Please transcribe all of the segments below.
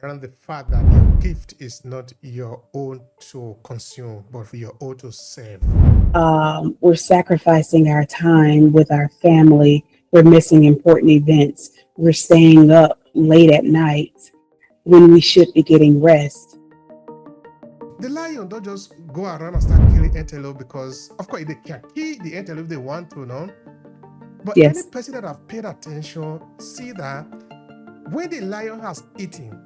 around the fact that your gift is not your own to consume, but for your own to serve. We're sacrificing our time with our family. We're missing important events. We're staying up late at night when we should be getting rest. The lion don't just go around and start killing antelope because, of course, they can kill the antelope if they want to, no? But any Yes, person that have paid attention see that when the lion has eaten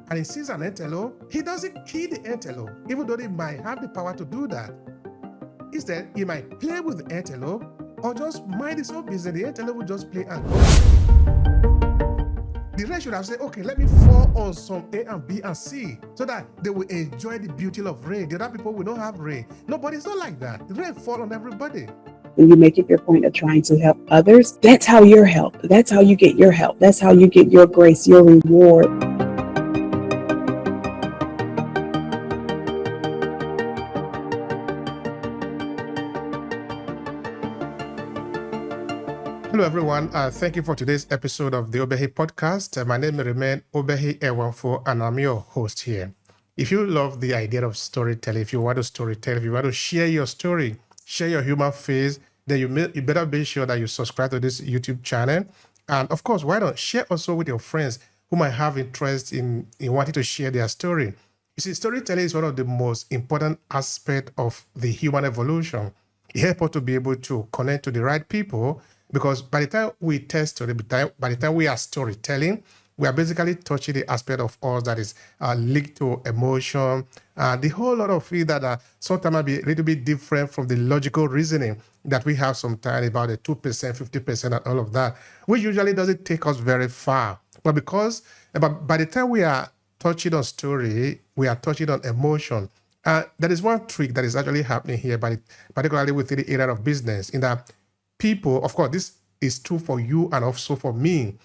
and he sees an antelope, he doesn't kill the antelope, even though he might have the power to do that. Instead, he might play with the antelope or just mind his own business. The antelope will just play and go. The rest should have said, okay, let me fall on some A and B and C so that they will enjoy the beauty of rain. The other people will not have rain. No, but it's not like that. The rain fall on everybody. when you make it your point of trying to help others, that's how you're helped. That's how you get your help. That's how you get your grace, your reward. Hello, everyone. Thank you for today's episode of the Obehi podcast. My name remains Obehi Ewanfo, and I'm your host here. If you love the idea of storytelling, if you want to storytell, if you want to share your story, share your human face, then you better be sure that you subscribe to this YouTube channel. And of course, why not share also with your friends who might have interest in wanting to share their story. You see, storytelling is one of the most important aspects of the human evolution. It helps us to be able to connect to the right people because by the time we tell story, by the time we are storytelling, we are basically touching the aspect of us that is linked to emotion, the whole lot of it that sometimes might be a little bit different from the logical reasoning that we have sometimes about the 2%, 50%, and all of that, which usually doesn't take us very far. But by the time we are touching on story, we are touching on emotion. There is one trick that is actually happening here, particularly within the area of business, in that people, of course, this is true for you and also for me,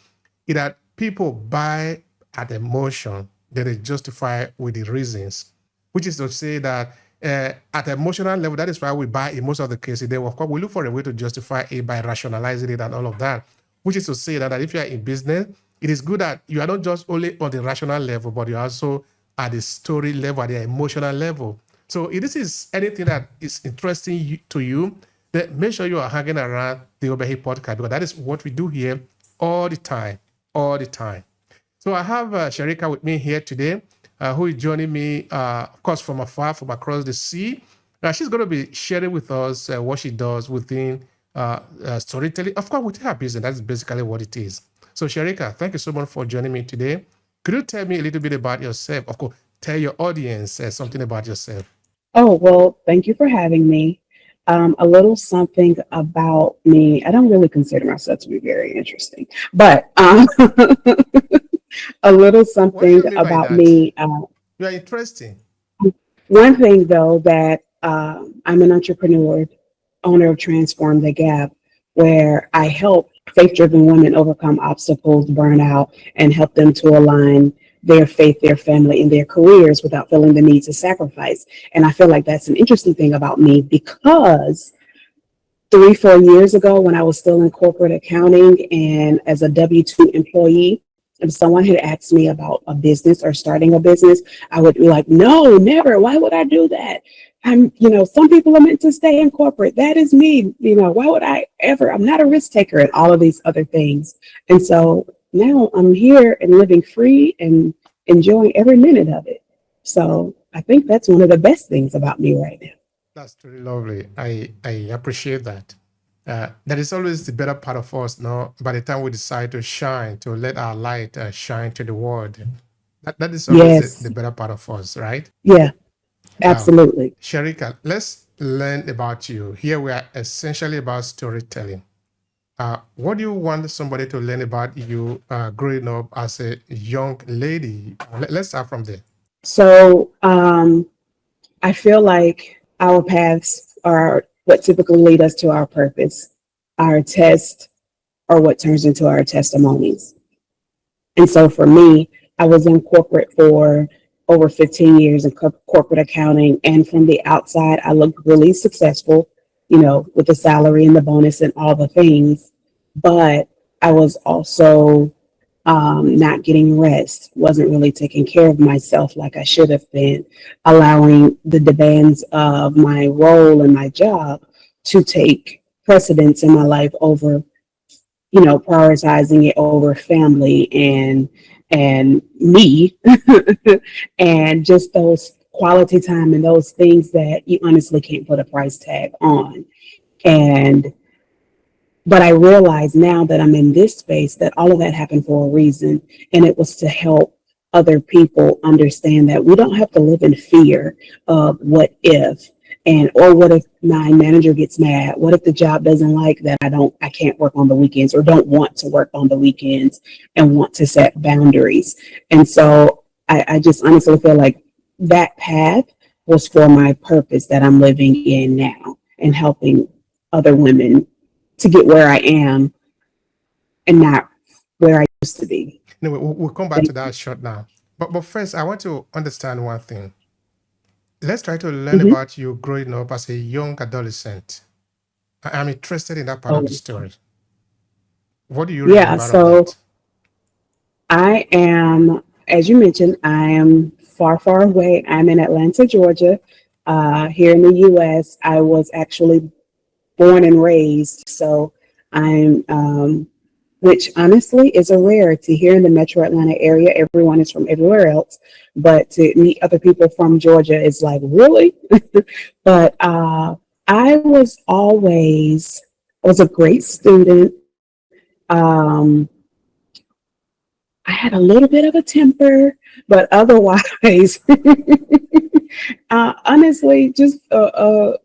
is that people buy at emotion, then they justify with the reasons, which is to say that at emotional level, that is why we buy in most of the cases. Then, of course, we look for a way to justify it by rationalizing it and all of that, which is to say that if you are in business, it is good that you are not just only on the rational level, but you're also at the story level, at the emotional level. So if this is anything that is interesting to you, then make sure you are hanging around the Obehi podcast because that is what we do here all the time, all the time. So I have Sherrika with me here today, who is joining me, of course, from afar, from across the sea. Now she's going to be sharing with us what she does within storytelling, of course, within her business. That's basically what it is. So Sherrika, thank you so much for joining me today. Could you tell me a little bit about yourself? Of course, tell your audience something about yourself. Oh, well, thank you for having me. A little something about me. I don't really consider myself to be very interesting, but a little What do something you mean by about that? me. You are interesting. One thing, though, that I'm an entrepreneur, owner of Transform the Gap, where I help faith driven women overcome obstacles, burnout, and help them to align their faith, their family, and their careers without feeling the need to sacrifice. And I feel like that's an interesting thing about me because 3, 4 years ago, when I was still in corporate accounting and as a W-2 employee, if someone had asked me about a business or starting a business, I would be like, no, never. Why would I do that? Some people are meant to stay in corporate. That is me. Why would I ever? I'm not a risk taker and all of these other things. And so now I'm here and living free and enjoying every minute of it. So I think that's one of the best things about me right now. That's really lovely. I appreciate that. That is always the better part of us, no? By the time we decide to shine, to let our light shine to the world, that is always the Yes. better part of us, right? Yeah, Now, absolutely. Sherrika, let's learn about you. Here we are essentially about storytelling. What do you want somebody to learn about you growing up as a young lady? Let's start from there. So I feel like our paths are what typically lead us to our purpose. Our tests are what turns into our testimonies. And so for me, I was in corporate for over 15 years in corporate accounting. And from the outside, I looked really successful, with the salary and the bonus and all the things. But I was also not getting rest, wasn't really taking care of myself like I should have been, allowing the demands of my role and my job to take precedence in my life over, prioritizing it over family and me and just those quality time and those things that you honestly can't put a price tag on. And but I realize now that I'm in this space that all of that happened for a reason. And it was to help other people understand that we don't have to live in fear of what if, and or what if my manager gets mad? What if the job doesn't like that I can't work on the weekends or don't want to work on the weekends and want to set boundaries. And so I just honestly feel like that path was for my purpose that I'm living in now and helping other women to get where I am and not where I used to be. Anyway, we'll come back Thank to that short now. But first, I want to understand one thing. Let's try to you. learn about you growing up as a young adolescent. I'm interested in that part of Oh, the story. What do you yeah. remember of So that? I am, as you mentioned, I am far, far away. I'm in Atlanta, Georgia. Here in the U.S., I was actually born and raised. So I'm, which honestly is a rarity here in the metro Atlanta area. Everyone is from everywhere else, but to meet other people from Georgia is like, really? But I was a great student. I had a little bit of a temper, but otherwise, honestly, just a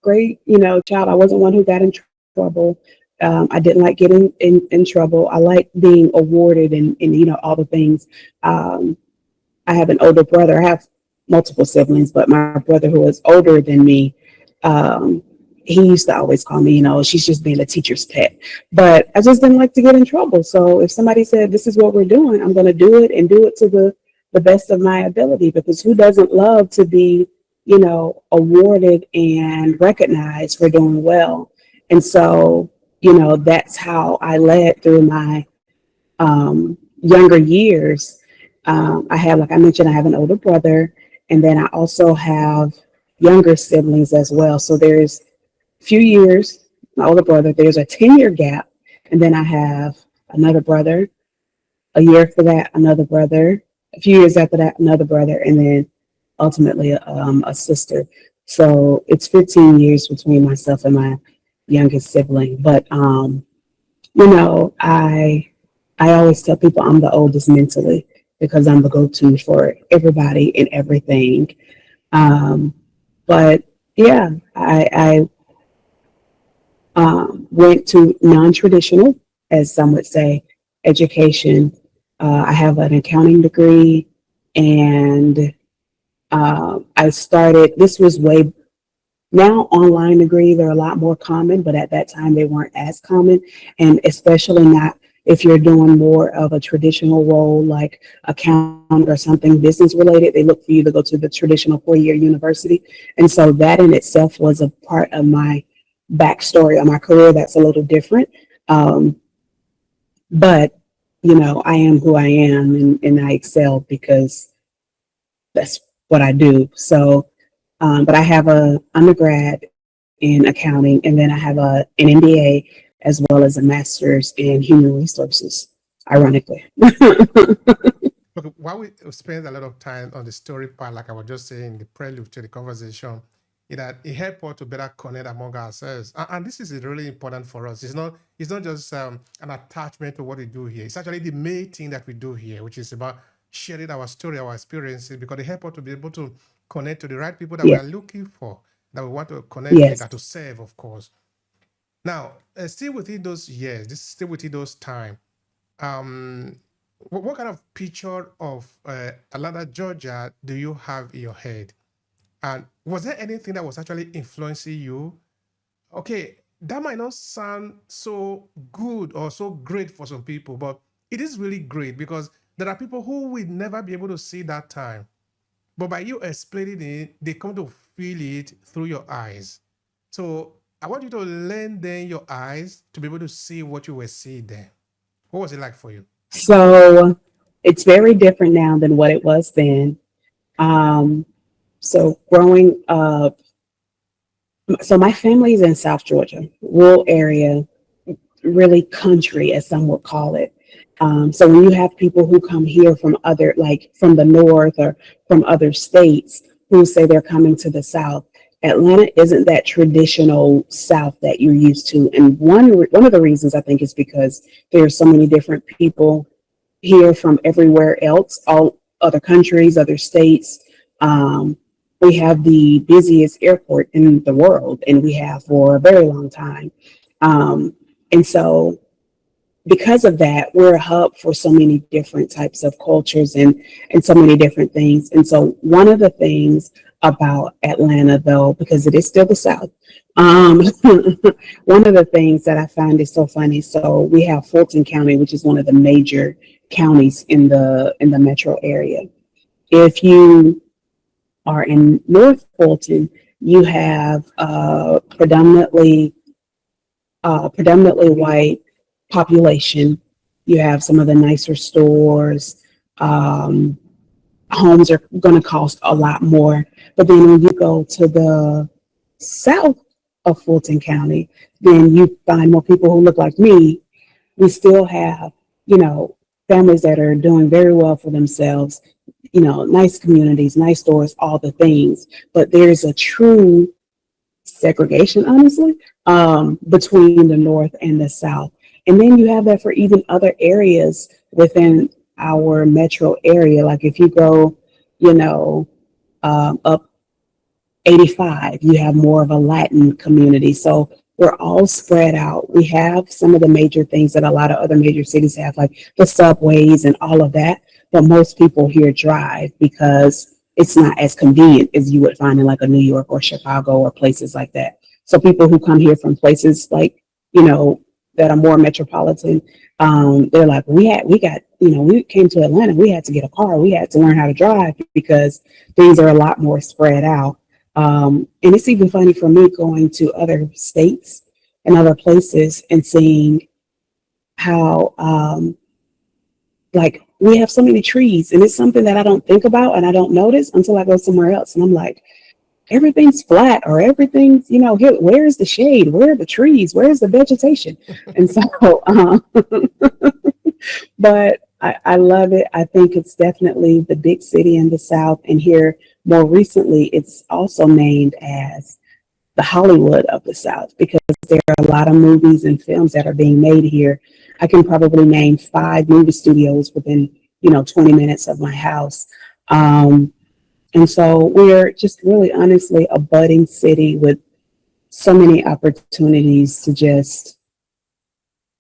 great, child. I wasn't one who got in trouble. I didn't like getting in trouble. I like being awarded and all the things. Um, I have an older brother. I have multiple siblings, but my brother, who is older than me, um, he used to always call me, she's just being a teacher's pet. But I just didn't like to get in trouble. So if somebody said, this is what we're doing, I'm going to do it and do it to the best of my ability, because who doesn't love to be, awarded and recognized for doing well? And so, that's how I led through my younger years. I have, like I mentioned, I have an older brother, and then I also have younger siblings as well. So there's a few years, my older brother, there's a 10-year gap, and then I have another brother, a year after that, another brother, a few years after that, another brother, and then ultimately a sister. So it's 15 years between myself and my youngest sibling. But you know, I always tell people I'm the oldest mentally because I'm the go-to for everybody and everything. Um, but yeah, I went to non-traditional, as some would say, education. I have an accounting degree, and I started. This was way now online degrees are a lot more common, but at that time they weren't as common, and especially not if you're doing more of a traditional role like accounting or something business related. They look for you to go to the traditional 4-year university, and so that in itself was a part of my backstory of my career that's a little different. Um, but I am who I am, and I excel because that's what I do. So but I have a undergrad in accounting, and then I have an MBA as well as a master's in human resources, ironically. Okay, while we spend a lot of time on the story part, like I was just saying, the prelude to the conversation, that it helps us to better connect among ourselves. And this is really important for us. It's not just an attachment to what we do here. It's actually the main thing that we do here, which is about sharing our story, our experiences, because it helps us to be able to connect to the right people that we Yeah. are looking for, that we want to connect with, Yes. and to serve, of course. Now, still within those years, this is still within those time. Um, what kind of picture of Atlanta, Georgia, do you have in your head? And was there anything that was actually influencing you? Okay, that might not sound so good or so great for some people, but it is really great because there are people who will never be able to see that time. But by you explaining it, they come to feel it through your eyes. So I want you to lend them your eyes to be able to see what you were seeing there. What was it like for you? So it's very different now than what it was then. Um, so growing up, so my family's in South Georgia, rural area, really country, as some would call it. So when you have people who come here from other, like from the north or from other states, who say they're coming to the South, Atlanta isn't that traditional South that you're used to. And one of the reasons I think is because there are so many different people here from everywhere else, all other countries, other states. Um, we have the busiest airport in the world, and we have for a very long time. Um, and so because of that, we're a hub for so many different types of cultures and so many different things. And so one of the things about Atlanta, though, because it is still the South, um, one of the things that I find is so funny. So we have Fulton County, which is one of the major counties in the metro area. If you are in North Fulton, you have predominantly white population. You have some of the nicer stores. Um, Homes are going to cost a lot more. But then when you go to the south of Fulton County, then you find more people who look like me. We still have, you know, families that are doing very well for themselves, nice communities, nice stores, all the things. But there's a true segregation, honestly, between the North and the South. And then you have that for even other areas within our metro area. Like if you go, you know, up 85, you have more of a Latin community. So we're all spread out. We have some of the major things that a lot of other major cities have, like the subways and all of that. But most people here drive because it's not as convenient as you would find in like a New York or Chicago or places like that. So people who come here from places like, you know, that are more metropolitan, they're like, we came to Atlanta, we had to get a car, we had to learn how to drive because things are a lot more spread out. And it's even funny for me going to other states and other places and seeing how, like, we have so many trees, and it's something that I don't think about and I don't notice until I go somewhere else. And I'm like, everything's flat or everything's, here, where's the shade? Where are the trees? Where's the vegetation? And so, but I love it. I think it's definitely the big city in the South. And here, more recently, it's also named as the Hollywood of the South because there are a lot of movies and films that are being made here. I can probably name 5 movie studios within, 20 minutes of my house. And so we're just really honestly a budding city with so many opportunities to just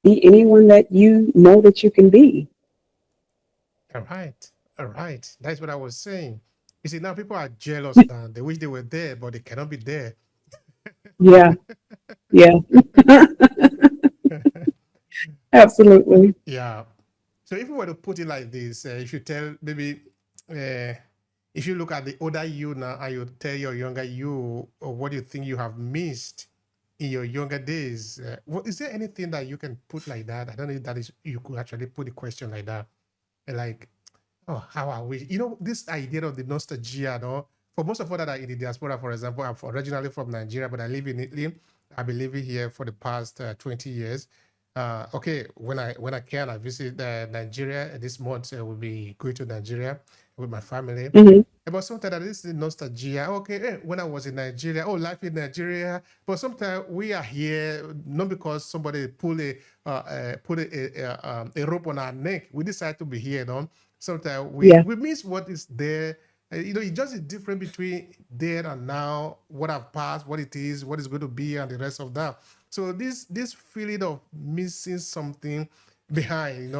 be anyone that you know that you can be. All right. All right. That's what I was saying. You see, now people are jealous now. They wish they were there, but they cannot be there. Yeah, yeah, absolutely. Yeah. So if we were to put it like this, if you tell maybe uh, if you look at the older you now and you tell your younger you what you think you have missed in your younger days, is there anything that you can put like that? I don't know if that is you could actually put the question like that, like, oh, how I wish, this idea of the nostalgia, no? For most of us that are in the diaspora, for example, I'm originally from Nigeria, but I live in Italy. I've been living here for the past 20 years. Okay, when I can, I visit Nigeria. This month, we'll be going to Nigeria with my family. Hmm. But sometimes that is the nostalgia. Okay, when I was in Nigeria, oh, life in Nigeria. But sometimes we are here not because somebody put a rope on our neck. We decide to be here, no? Sometimes we Yeah. we miss what is there. It's just a difference between there and now, what I've passed, what it is, what is going to be, and the rest of that. So this feeling of missing something behind,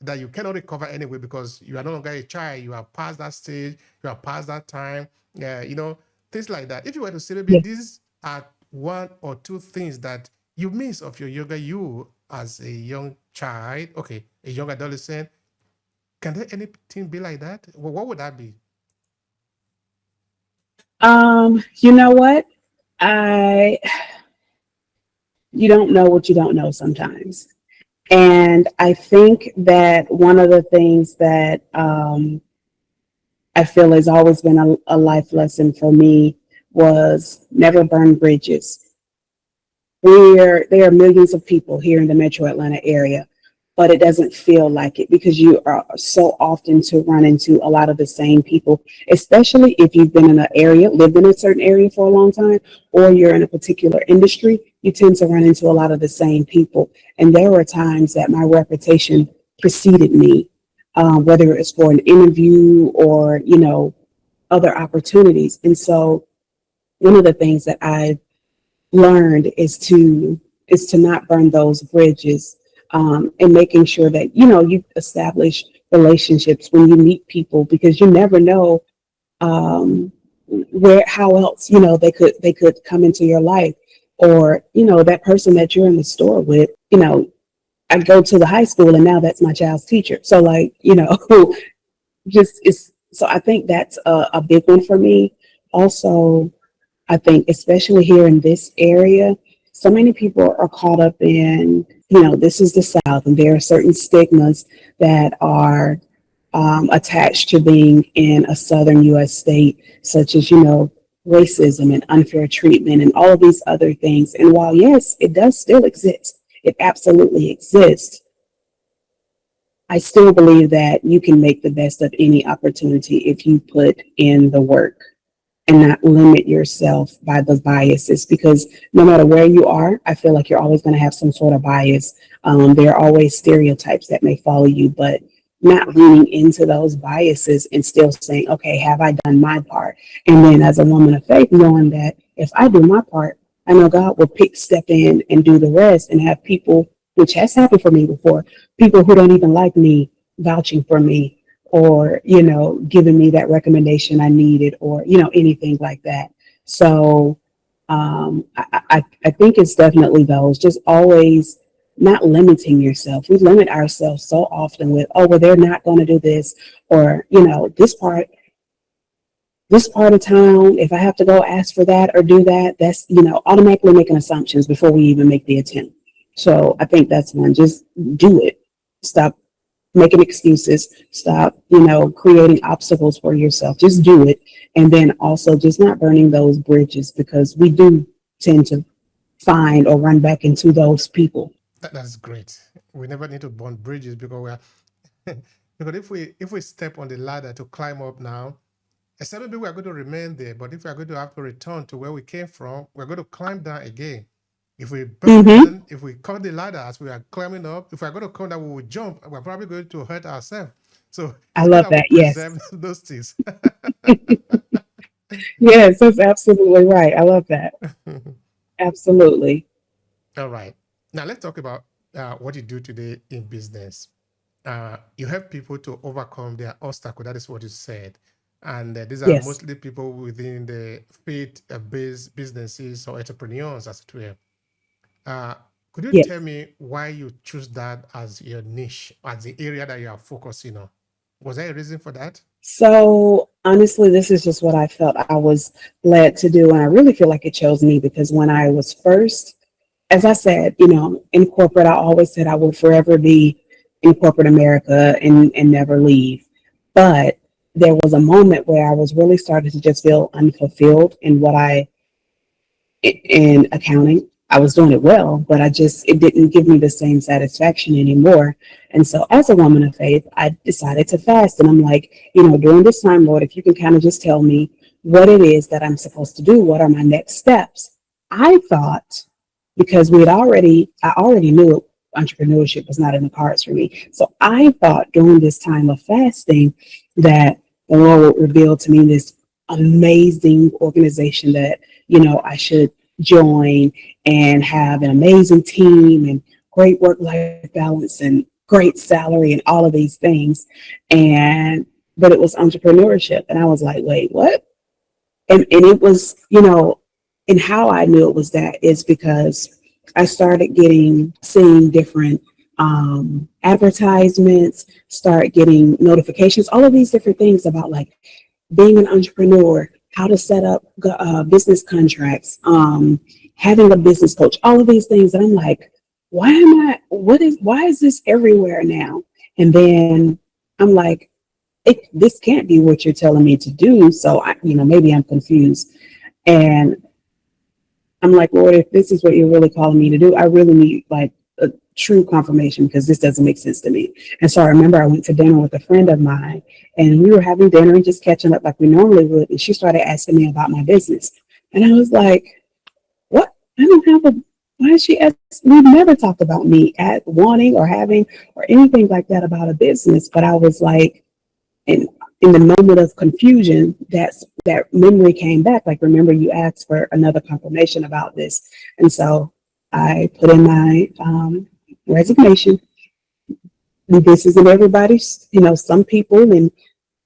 that you cannot recover anyway because you are no longer a child. You are past that stage. You are past that time. Things like that. If you were to say maybe Yeah. these are one or two things that you miss of your younger you as a young child, okay, a young adolescent, can there anything be like that? Well, what would that be? You know what? I You don't know what you don't know sometimes. And I think that one of the things that I feel has always been a life lesson for me was never burn bridges. There are millions of people here in the metro Atlanta area, but it doesn't feel like it because you are so often to run into a lot of the same people, especially if you've been in an area, lived in a certain area for a long time, or you're in a particular industry, you tend to run into a lot of the same people. And there were times that my reputation preceded me, whether it's for an interview or, other opportunities. And so one of the things that I've learned is to not burn those bridges, and making sure that you establish relationships when you meet people because you never know where how else they could come into your life, or that person that you're in the store with. I go to the high school and now that's my child's teacher, so like just it's so I think that's a big one for me. Also, I think, especially here in this area, so many people are caught up in, this is the South, and there are certain stigmas that are attached to being in a Southern U.S. state, such as, racism and unfair treatment and all of these other things. And while, yes, it does still exist, it absolutely exists. I still believe that you can make the best of any opportunity if you put in the work and not limit yourself by the biases, because no matter where you are, I feel like you're always going to have some sort of bias. There are always stereotypes that may follow you, but not leaning into those biases and still saying, okay, have I done my part? And then as a woman of faith, knowing that if I do my part, I know God will step in and do the rest, and have people, which has happened for me before, people who don't even like me vouching for me, or giving me that recommendation I needed, or anything like that. So I think it's definitely those, just always not limiting yourself. We limit ourselves so often with, oh well, they're not going to do this, or this part of town, if I have to go ask for that or do that, that's automatically making assumptions before we even make the attempt. So I think that's one. Just do it. Stop making excuses. Stop, creating obstacles for yourself. Just do it. And then also just not burning those bridges, because we do tend to find or run back into those people. That's great. We never need to burn bridges because we are because if we step on the ladder to climb up now, except maybe we are going to remain there. But if we are going to have to return to where we came from, we're going to climb down again. If we Mm-hmm. burn, if we cut the ladder as we are climbing up, if we're going to come down, we will jump. We're probably going to hurt ourselves. So I it's good love that we that. Yes. preserve those things. Yes, that's absolutely right. I love that. Absolutely. All right. Now let's talk about what you do today in business. You help people to overcome their obstacle. That is what you said. And these are Yes. mostly people within the faith-based businesses or entrepreneurs, as it were. Uh, could you Yes. tell me why you choose that as your niche, as the area that you are focusing on? Was there a reason for that? So honestly, this is just what I felt I was led to do. And I really feel like it chose me because when I was first, as I said, in corporate, I always said I will forever be in corporate America and never leave. But there was a moment where I was really starting to just feel unfulfilled in in accounting. I was doing it well, but it didn't give me the same satisfaction anymore. And so as a woman of faith, I decided to fast. And I'm like, during this time, Lord, if you can kind of just tell me what it is that I'm supposed to do, what are my next steps? I thought, because I already knew entrepreneurship was not in the cards for me. So I thought during this time of fasting that the Lord would reveal to me this amazing organization that, I should join and have an amazing team and great work-life balance and great salary and all of these things. And but it was entrepreneurship. And I was like, wait, what? And it was, and how I knew it was that is because I started seeing different advertisements, start getting notifications, all of these different things about like being an entrepreneur, how to set up business contracts, having a business coach, all of these things. And I'm like, why is this everywhere now? And then I'm like, this can't be what you're telling me to do. So maybe I'm confused. And I'm like, Lord, if this is what you're really calling me to do, I really need like a true confirmation because this doesn't make sense to me. And so I remember I went to dinner with a friend of mine and we were having dinner and just catching up like we normally would. And she started asking me about my business. And I was like, what? I don't have a, why is she asking? We've never talked about me at wanting or having or anything like that about a business. But I was like, and in the moment of confusion, that memory came back. Like, remember, you asked for another confirmation about this, and so I put in my resignation. This isn't everybody's, some people, and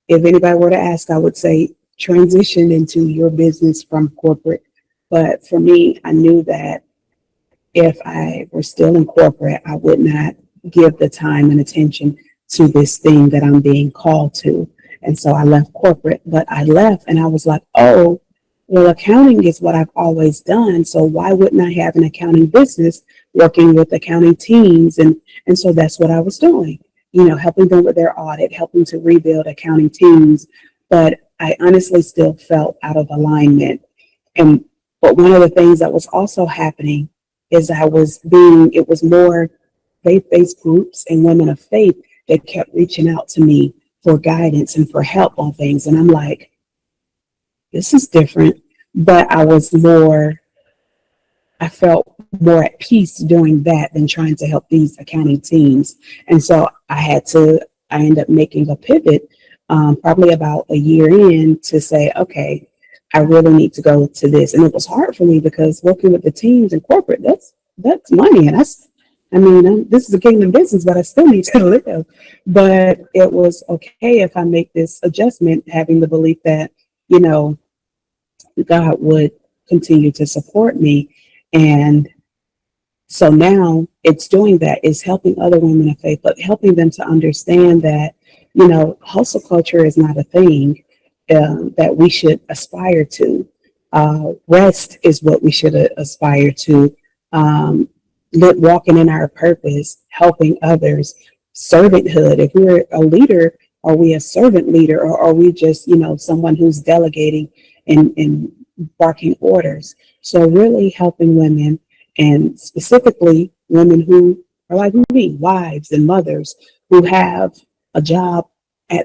if anybody were to ask, I would say transition into your business from corporate. But for me, I knew that if I were still in corporate, I would not give the time and attention to this thing that I'm being called to. And so I left corporate, but I left and I was like, oh, well, accounting is what I've always done. So why wouldn't I have an accounting business working with accounting teams? And so that's what I was doing, helping them with their audit, helping to rebuild accounting teams. But I honestly still felt out of alignment. And but one of the things that was also happening is it was more faith-based groups and women of faith that kept reaching out to me for guidance and for help on things. And I'm like, this is different. But I felt more at peace doing that than trying to help these accounting teams. And so I ended up making a pivot probably about a year in to say, okay, I really need to go to this. And it was hard for me because working with the teams in corporate, that's money. And this is a kingdom business, but I still need to live. But it was okay if I make this adjustment, having the belief that, you know, God would continue to support me. And so now it's doing that, is helping other women of faith, but helping them to understand that, hustle culture is not a thing that we should aspire to. Rest is what we should aspire to. Um, Walking in our purpose, helping others, servanthood. If we're a leader, are we a servant leader, or are we just, someone who's delegating and barking orders? So really helping women, and specifically women who are like me, wives and mothers who have a job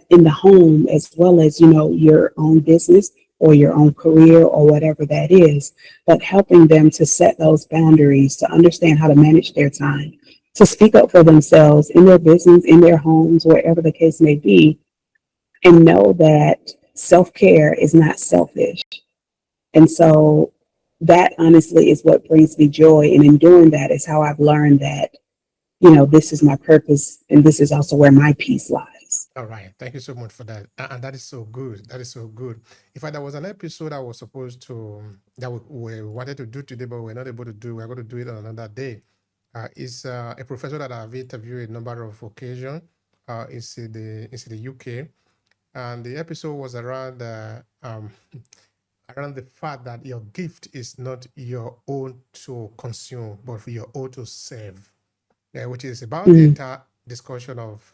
in the home, as well as, your own business or your own career or whatever that is, but helping them to set those boundaries, to understand how to manage their time, to speak up for themselves in their business, in their homes, wherever the case may be, and know that self-care is not selfish. And so that honestly is what brings me joy. And in doing that is how I've learned that, this is my purpose and this is also where my peace lies. All right. Thank you so much for that. And that is so good. That is so good. In fact, there was an episode I was supposed to, that we wanted to do today, but we're not able to do. We're going to do it on another day. It's a professor that I've interviewed a number of occasions. It's in the UK. And the episode was around around the fact that your gift is not your own to consume, but for your own to serve. Yeah, which is about the Mm, entire discussion of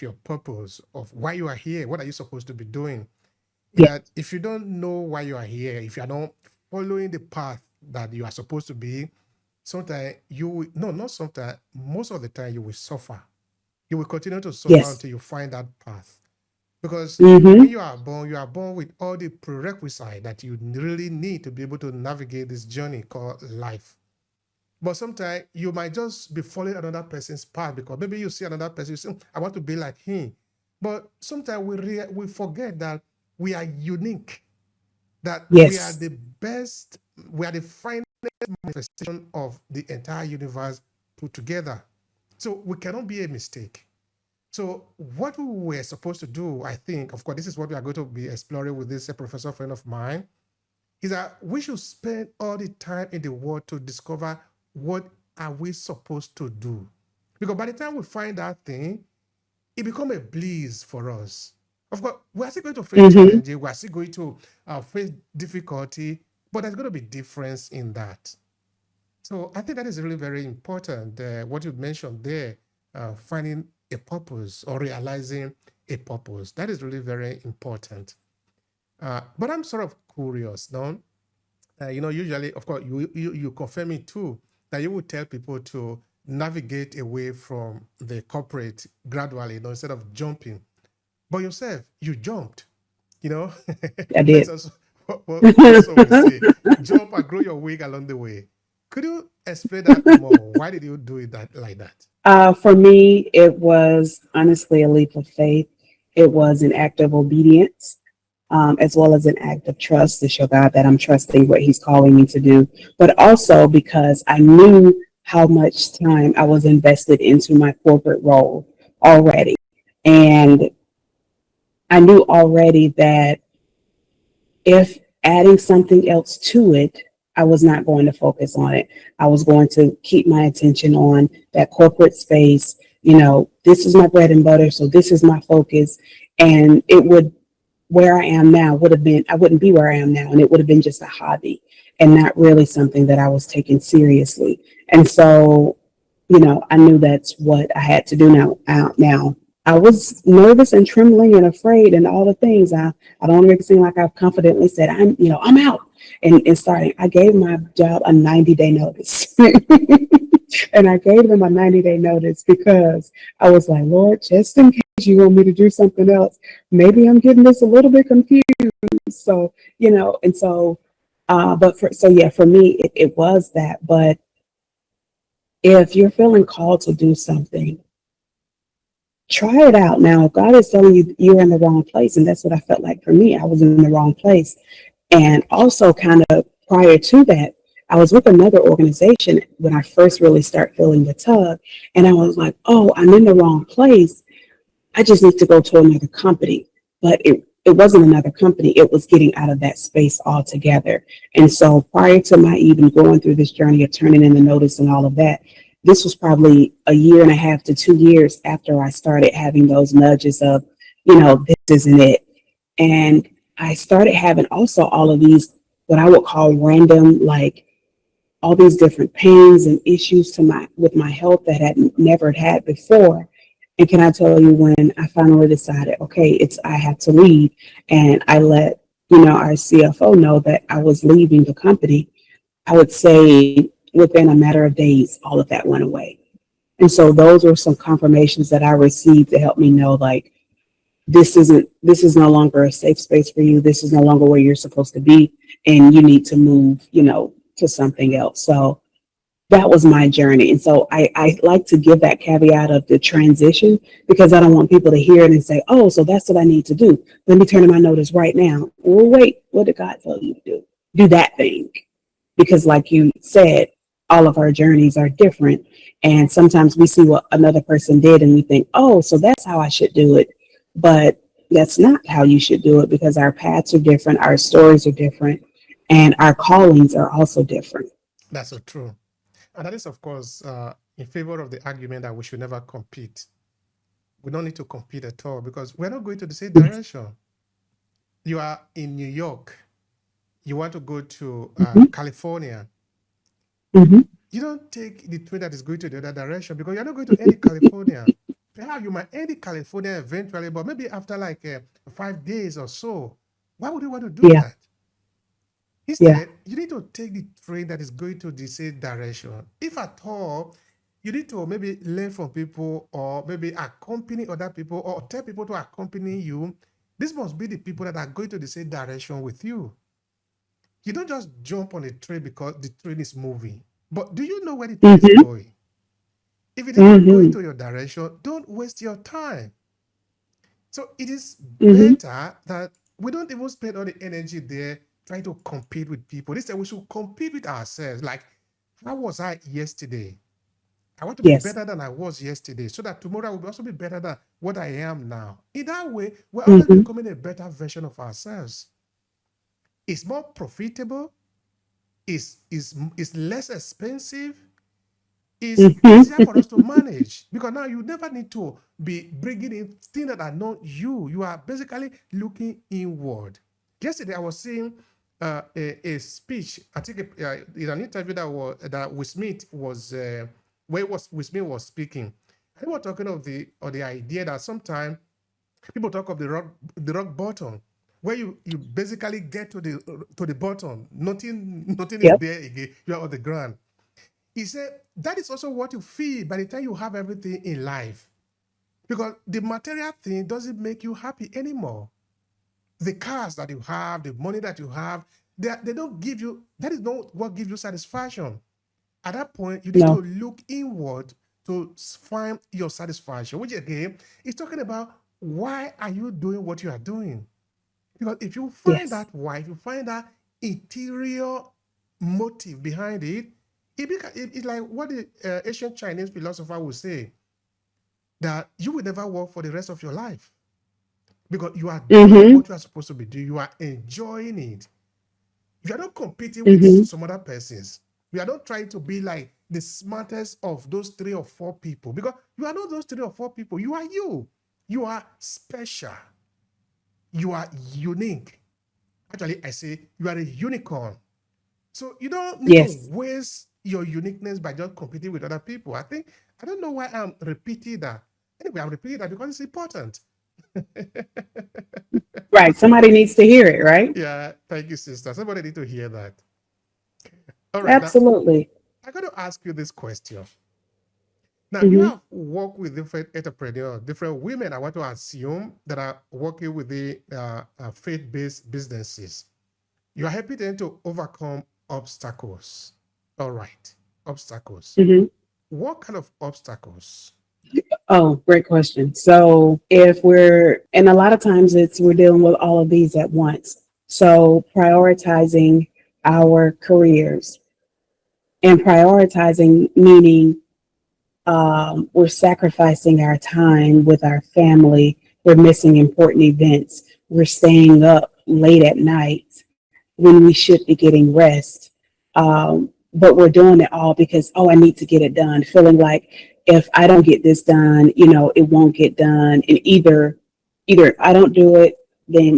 your purpose, of why you are here, what are you supposed to be doing. yeah. That if you don't know why you are here, if you are not following the path that you are supposed to be, sometimes you will, no, not sometimes, most of the time you will suffer. You will continue to suffer Yes. until you find that path. Because when Mm-hmm. you are born with all the prerequisites that you really need to be able to navigate this journey called life. But sometimes you might just be following another person's path because maybe you see another person, you say, I want to be like him. But sometimes we forget that we are unique, that we are Yes. the best, we are the finest manifestation of the entire universe put together. So we cannot be a mistake. So what we were supposed to do, I think, of course, this is what we are going to be exploring with this professor friend of mine, is that we should spend all the time in the world to discover what are we supposed to do. Because by the time we find that thing, it becomes a bliss for us. Of course, we're still going to face Mm-hmm. challenges, we're still going to face difficulty, but there's going to be difference in that. So I think that is really very important. What you mentioned there, finding a purpose or realizing a purpose, that is really very important. But I'm sort of curious, no? Usually, of course, you confirm it too, that you would tell people to navigate away from the corporate gradually, instead of jumping. But yourself, you jumped, you know. I That's did. also what some will say. Jump and grow your wing along the way. Could you explain that more? Why did you do it that like that? For me, it was honestly a leap of faith. It was an act of obedience, as well as an act of trust to show God that I'm trusting what He's calling me to do. But also because I knew how much time I was invested into my corporate role already. And I knew already that if adding something else to it, I was not going to focus on it. I was going to keep my attention on that corporate space. This is my bread and butter, so this is my focus. And it would, where I am now would have been, I wouldn't be where I am now, and it would have been just a hobby and not really something that I was taking seriously. And so, I knew that's what I had to do now. I was nervous and trembling and afraid and all the things. I don't make it seem like I've confidently said, I'm out and starting. I gave my job a 90-day notice. And I gave them a 90-day notice because I was like, Lord, just in case you want me to do something else, maybe I'm getting this a little bit confused. So, and so, yeah, for me, it was that. But if you're feeling called to do something, try it out. Now, if God is telling you you're in the wrong place, and that's what I felt like for me. I was in the wrong place. And also, kind of prior to that, I was with another organization when I first really started feeling the tug. And I was like, oh, I'm in the wrong place. I just need to go to another company. But it wasn't another company. It was getting out of that space altogether. And so prior to my even going through this journey of turning in the notice and all of that, this was probably a year and a half to 2 years after I started having those nudges of, this isn't it. And I started having also all of these, what I would call random, like all these different pains and issues with my health that I had never had before. And can I tell you, when I finally decided, okay, I have to leave, and I let our CFO know that I was leaving the company, I would say within a matter of days, all of that went away. And so those were some confirmations that I received to help me know, like, this is no longer a safe space for you. This is no longer where you're supposed to be, and you need to move, to something else. So that was my journey. And so I like to give that caveat of the transition, because I don't want people to hear it and say, oh, so that's what I need to do. Let me turn in my notice right now. Well, wait, what did God tell you to do? Do that thing. Because like you said, all of our journeys are different. And sometimes we see what another person did and we think, oh, so that's how I should do it. But that's not how you should do it, because our paths are different, our stories are different, and our callings are also different. That's so true. And that is, of course, in favor of the argument that we should never compete. We don't need to compete at all because we're not going to the same direction. You are in New York, you want to go to Mhm, California. mhm. You don't take the train that is going to the other direction because you're not going to end in California. Perhaps you might end in California eventually, but maybe after like 5 days or so. Why would you want to do Yeah, that? yeah. Instead, you need to take the train that is going to the same direction. If at all, you need to maybe learn from people or maybe accompany other people or tell people to accompany you. This must be the people that are going to the same direction with you. You don't just jump on a train because the train is moving. But do you know where the train is Mhm, going? If it is not going mhm, to your direction, don't waste your time. So it is mhm. better that we don't even spend all the energy there trying to compete with people. Instead, we should compete with ourselves. Like, how was I yesterday? I want to be Yes. better than I was yesterday so that tomorrow I will also be better than what I am now. In that way, we're always Mhm, becoming a better version of ourselves. It's more profitable, it's less expensive, is mhm. easier for us to manage because now you never need to be bringing in things that are not you. You are basically looking inward. Yesterday, I was seeing a speech. I think in an interview that Will Smith was where was Will Smith was speaking. They were talking of the idea that sometimes people talk of the rock bottom, where you basically get to the bottom, nothing is Yep. there again. You are on the ground. He said that is also what you feel by the time you have everything in life, because the material thing doesn't make you happy anymore. The cars that you have, the money that you have, they don't give you, that is not what gives you satisfaction. At that point, you need to No. look inward to find your satisfaction, which again is talking about why are you doing what you are doing? Because if you find Yes. that why, if you find that interior motive behind it, it's like what the ancient Chinese philosopher would say, that you will never work for the rest of your life because you are doing Mm-hmm. what you are supposed to be doing. You are enjoying it. You are not competing with Mm-hmm. some other persons. You are not trying to be like the smartest of those 3 or 4 people, because you are not those 3 or 4 people. You are you. You are special. You are unique. Actually, I say you are a unicorn. So you don't need to Yes. waste your uniqueness by just competing with other people. I don't know why I'm repeating that. Anyway, I'm repeating that because it's important. Right. Somebody needs to hear it, right? Yeah, thank you, sister. Somebody need to hear that. All right, now Absolutely. I got to ask you this question. Now, you Mm-hmm. have worked with different entrepreneurs, different women, I want to assume, that are working with the faith-based businesses. You are helping them to overcome obstacles. All right, obstacles. Mm-hmm. What kind of obstacles? Oh, great question. So if and a lot of times we're dealing with all of these at once. So prioritizing our careers, and prioritizing meaning we're sacrificing our time with our family. We're missing important events. We're staying up late at night when we should be getting rest. But we're doing it all because, oh, I need to get it done, feeling like if I don't get this done, it won't get done. And either if I don't do it, then,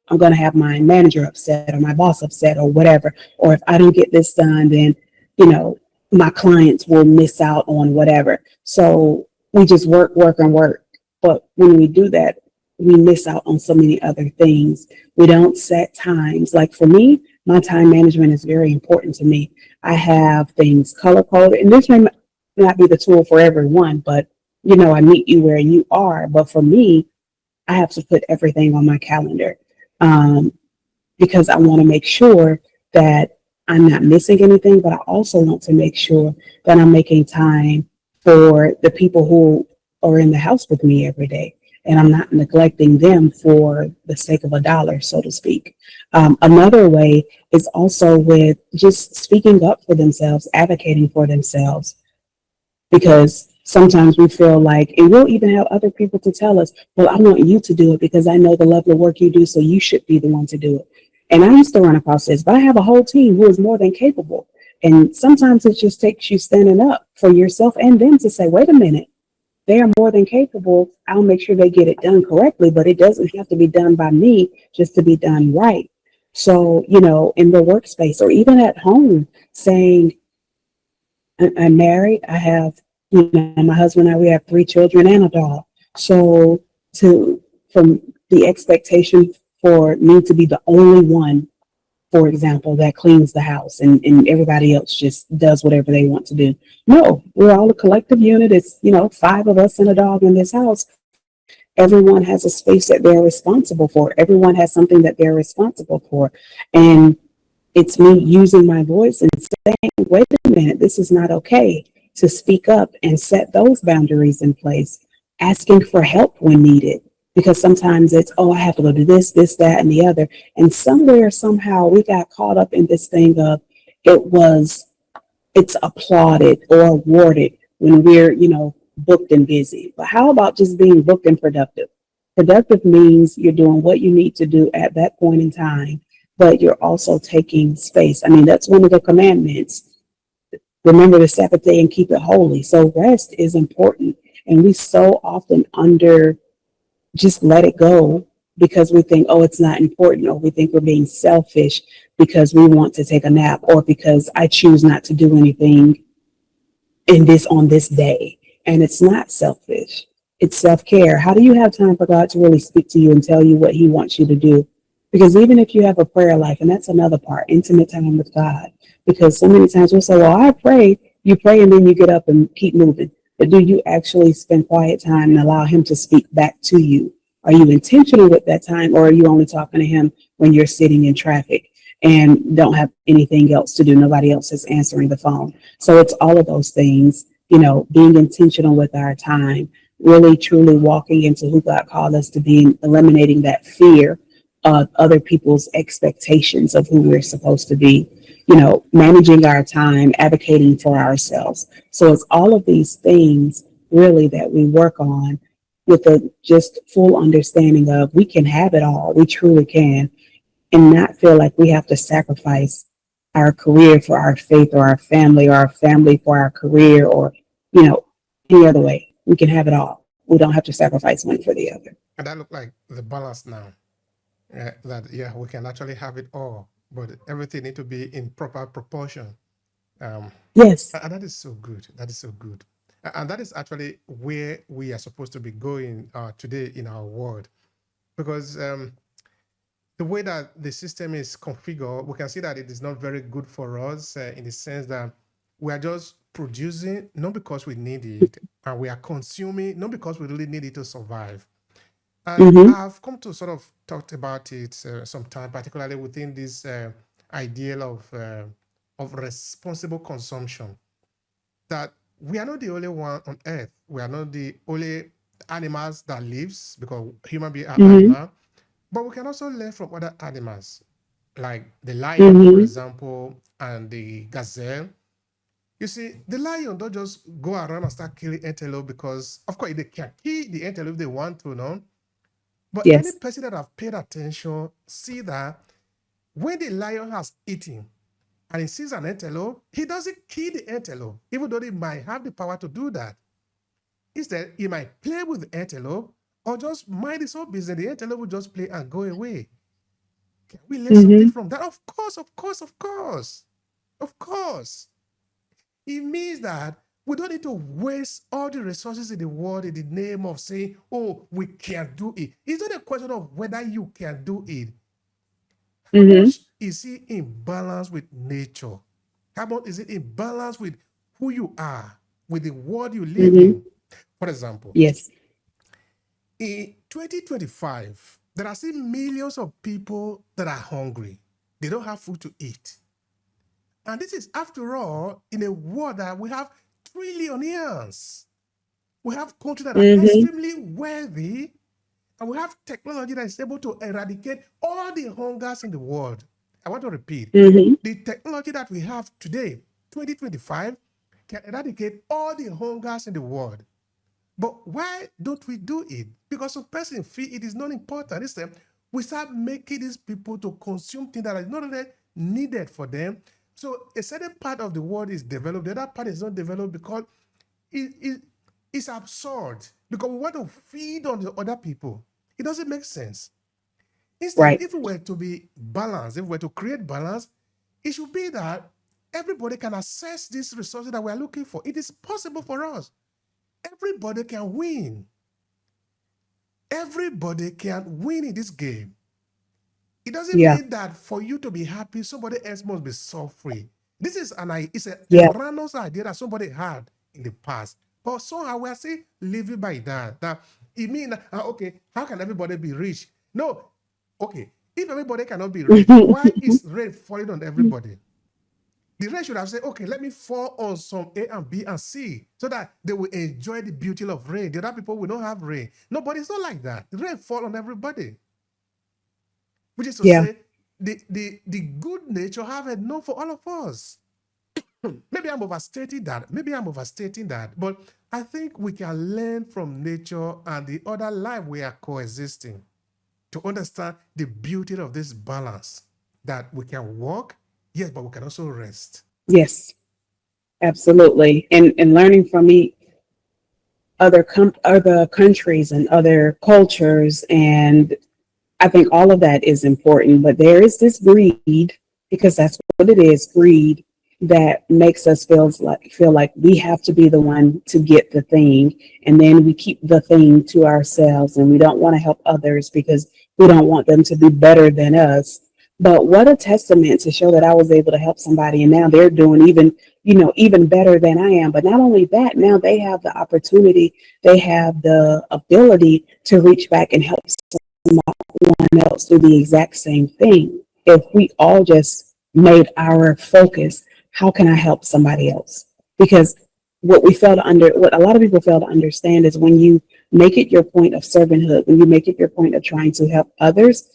I'm going to have my manager upset or my boss upset or whatever. Or if I don't get this done, then, you know, my clients will miss out on whatever. So we just work, work, and work. But when we do that, we miss out on so many other things. We don't set times. Like for me, my time management is very important to me. I have things color coded, and this may not be the tool for everyone, but I meet you where you are. But for me, I have to put everything on my calendar. Um, because I want to make sure that I'm not missing anything, but I also want to make sure that I'm making time for the people who are in the house with me every day. And I'm not neglecting them for the sake of a dollar, so to speak. Another way is also with just speaking up for themselves, advocating for themselves, because sometimes we feel like, and we'll even have other people to tell us, well, I want you to do it because I know the level of work you do, so you should be the one to do it. And I used to run across this, but I have a whole team who is more than capable. And sometimes it just takes you standing up for yourself and them to say, wait a minute, they are more than capable. I'll make sure they get it done correctly, but it doesn't have to be done by me just to be done right. So, in the workspace or even at home, saying, I'm married. I have, my husband and I, we have 3 children and a dog. So to from the expectation for me to be the only one, for example, that cleans the house and everybody else just does whatever they want to do. No, we're all a collective unit. It's, 5 of us and a dog in this house. Everyone has a space that they're responsible for. Everyone has something that they're responsible for. And it's me using my voice and saying, wait a minute, this is not okay, to speak up and set those boundaries in place, asking for help when needed. Because sometimes it's, oh, I have to go do this, that, and the other. And somewhere, somehow, we got caught up in this thing of it was, it's applauded or awarded when we're, booked and busy. But how about just being booked and productive? Productive means you're doing what you need to do at that point in time, but you're also taking space. I mean, that's one of the commandments. Remember the Sabbath day and keep it holy. So rest is important. And we so often just let it go because we think, oh, it's not important, or we think we're being selfish because we want to take a nap, or because I choose not to do anything in this on this day. And it's not selfish. It's self-care. How do you have time for God to really speak to you and tell you what he wants you to do? Because even if you have a prayer life, and that's another part, intimate time with God. Because so many times we'll say, well, I pray, you pray, and then you get up and keep moving. But do you actually spend quiet time and allow him to speak back to you? Are you intentional with that time, or are you only talking to him when you're sitting in traffic and don't have anything else to do? Nobody else is answering the phone. So it's all of those things, being intentional with our time, really truly walking into who God called us to be, eliminating that fear of other people's expectations of who we're supposed to be, managing our time, advocating for ourselves. So it's all of these things really that we work on with a just full understanding of we can have it all. We truly can, and not feel like we have to sacrifice our career for our faith, or our family for our career, or, any other way. We can have it all. We don't have to sacrifice one for the other. And that look like the balance now. That yeah, we can actually have it all, but everything need to be in proper proportion. Um, Yes. and that is so good. That is so good. And that is actually where we are supposed to be going today in our world, because the way that the system is configured, we can see that it is not very good for us in the sense that we are just producing not because we need it, and we are consuming not because we really need it to survive. And Mm-hmm. I've come to sort of talked about it sometime, particularly within this ideal of responsible consumption. That we are not the only one on earth. We are not the only animals that lives, because human beings are Mm-hmm. animal, but we can also learn from other animals, like the lion, for Mm-hmm. example, and the gazelle. You see, the lion don't just go around and start killing antelope because, of course, they can kill the antelope if they want to, no? But any Yes. person that have paid attention see that when the lion has eaten and he sees an antelope, he doesn't kill the antelope, even though he might have the power to do that. Instead, he might play with the antelope or just mind his own business. The antelope will just play and go away. Can we learn something Mm-hmm. from that? Of course, of course, of course. Of course. It means that we don't need to waste all the resources in the world in the name of saying, oh, we can't do it. It's not a question of whether you can do it. How Mm-hmm. much is it in balance with nature? How much is it in balance with who you are, with the world you live Mm-hmm. in? For example, Yes. in 2025, there are still millions of people that are hungry. They don't have food to eat. And this is, after all, in a world that we have trillionaires. We have countries that are Mm-hmm. extremely wealthy, and we have technology that is able to eradicate all the hungers in the world. I want to repeat, Mm-hmm. the technology that we have today, 2025, can eradicate all the hungers in the world. But why don't we do it? Because some person feel it is not important. Instead, we start making these people to consume things that are not really needed for them. So a certain part of the world is developed, the other part is not developed because it's absurd. Because we want to feed on the other people. It doesn't make sense. Instead, Right. if we were to be balanced, if we were to create balance, it should be that everybody can access these resources that we are looking for. It is possible for us. Everybody can win. Everybody can win in this game. It doesn't Yeah. mean that for you to be happy, somebody else must be suffering. This is it's a Yeah. erroneous idea that somebody had in the past. But somehow we are still living by that. That it means that, okay, how can everybody be rich? No, okay. If everybody cannot be rich, why is rain falling on everybody? The rain should have said, okay, let me fall on some A and B and C so that they will enjoy the beauty of rain. The other people will not have rain. No, but it's not like that. The rain fall on everybody, which is to Yeah. say, the good nature have enough for all of us. Maybe I'm overstating that. Maybe I'm overstating that. But I think we can learn from nature and the other life we are coexisting to understand the beauty of this balance that we can walk, yes, but we can also rest. Yes. Absolutely. And learning from other countries and other cultures, and I think all of that is important, but there is this greed, because that's what it is, greed, that makes us feel like we have to be the one to get the thing, and then we keep the thing to ourselves, and we don't want to help others because we don't want them to be better than us. But what a testament to show that I was able to help somebody, and now they're doing even better than I am. But not only that, now they have the opportunity, they have the ability to reach back and help someone else do the exact same thing. If we all just made our focus, how can I help somebody else? Because what a lot of people fail to understand is when you make it your point of servanthood, when you make it your point of trying to help others,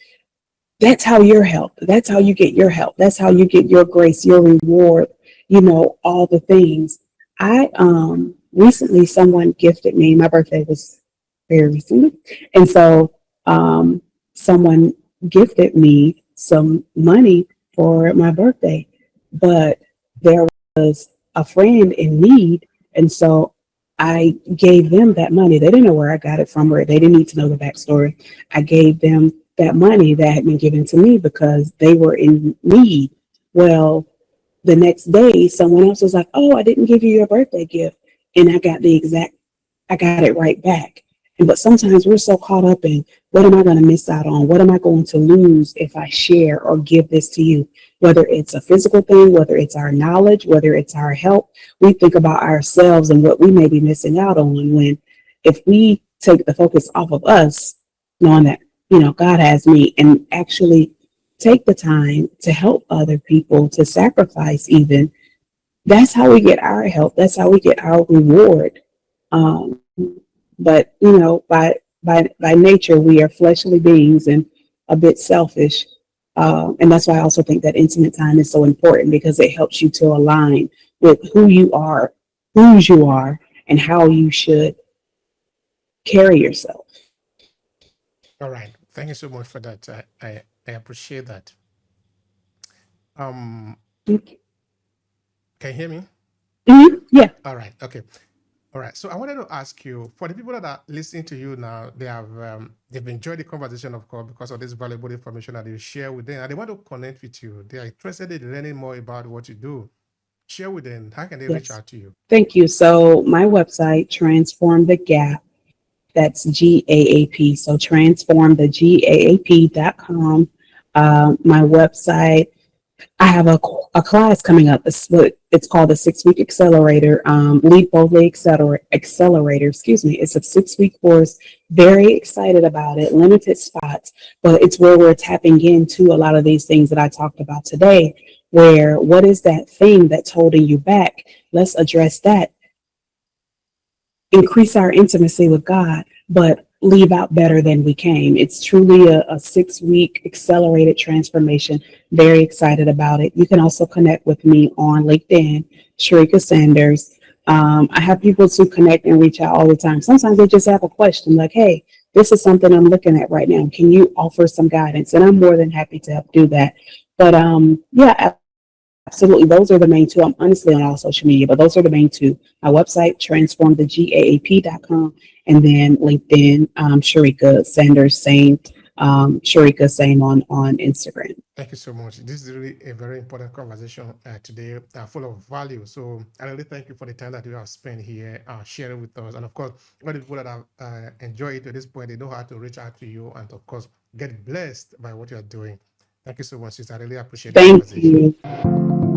that's how your help. That's how you get your help. That's how you get your grace, your reward, all the things. I recently someone gifted me, my birthday was very recently. And so someone gifted me some money for my birthday. But there was a friend in need. And so I gave them that money. They didn't know where I got it from, or they didn't need to know the backstory. I gave them that money that had been given to me because they were in need. Well, the next day, someone else was like, "Oh, I didn't give you your birthday gift." And I got it right back. And but sometimes we're so caught up in what am I going to miss out on? What am I going to lose if I share or give this to you? Whether it's a physical thing, whether it's our knowledge, whether it's our help, we think about ourselves and what we may be missing out on. When if we take the focus off of us, knowing that, God has me, and actually take the time to help other people, to sacrifice even, that's how we get our help. That's how we get our reward. Um, but by nature, we are fleshly beings and a bit selfish, and that's why I also think that intimate time is so important because it helps you to align with who you are, whose you are, and how you should carry yourself. All right. Thank you so much for that. I appreciate that. Um, can you hear me? Yeah. All right. Okay. All right. So I wanted to ask you, for the people that are listening to you now, they've enjoyed the conversation, of course, because of this valuable information that you share with them, and they want to connect with you. They are interested in learning more about what you do. Share with them. How can they reach Yes. out to you? Thank you. So my website, Transform the Gap, that's GAAP. So transformthegaap.com. My website, I have a class coming up. It's called the 6 week accelerator, Lead Boldly Accelerator. Excuse me. It's a 6 week course. Very excited about it. Limited spots, but it's where we're tapping into a lot of these things that I talked about today. Where what is that thing that's holding you back? Let's address that, increase our intimacy with God, but leave out better than we came. It's truly a 6 week accelerated transformation. Very excited about it. You can also connect with me on LinkedIn, Sherrika Sanders. I have people to connect and reach out all the time. Sometimes they just have a question like, "Hey, this is something I'm looking at right now. Can you offer some guidance?" And I'm more than happy to help do that. But yeah, absolutely. Those are the main two. I'm honestly on all social media, but those are the main two. My website, transformthegaap.com, and then LinkedIn, Sherrika Sanders, same, Sherrika, same on Instagram. Thank you so much. This is really a very important conversation today, full of value. So I really thank you for the time that you have spent here sharing with us. And of course, all the people that have enjoyed it to this point, they know how to reach out to you and, of course, get blessed by what you're doing. Thank you so much, sister. I really appreciate the Thank conversation. you.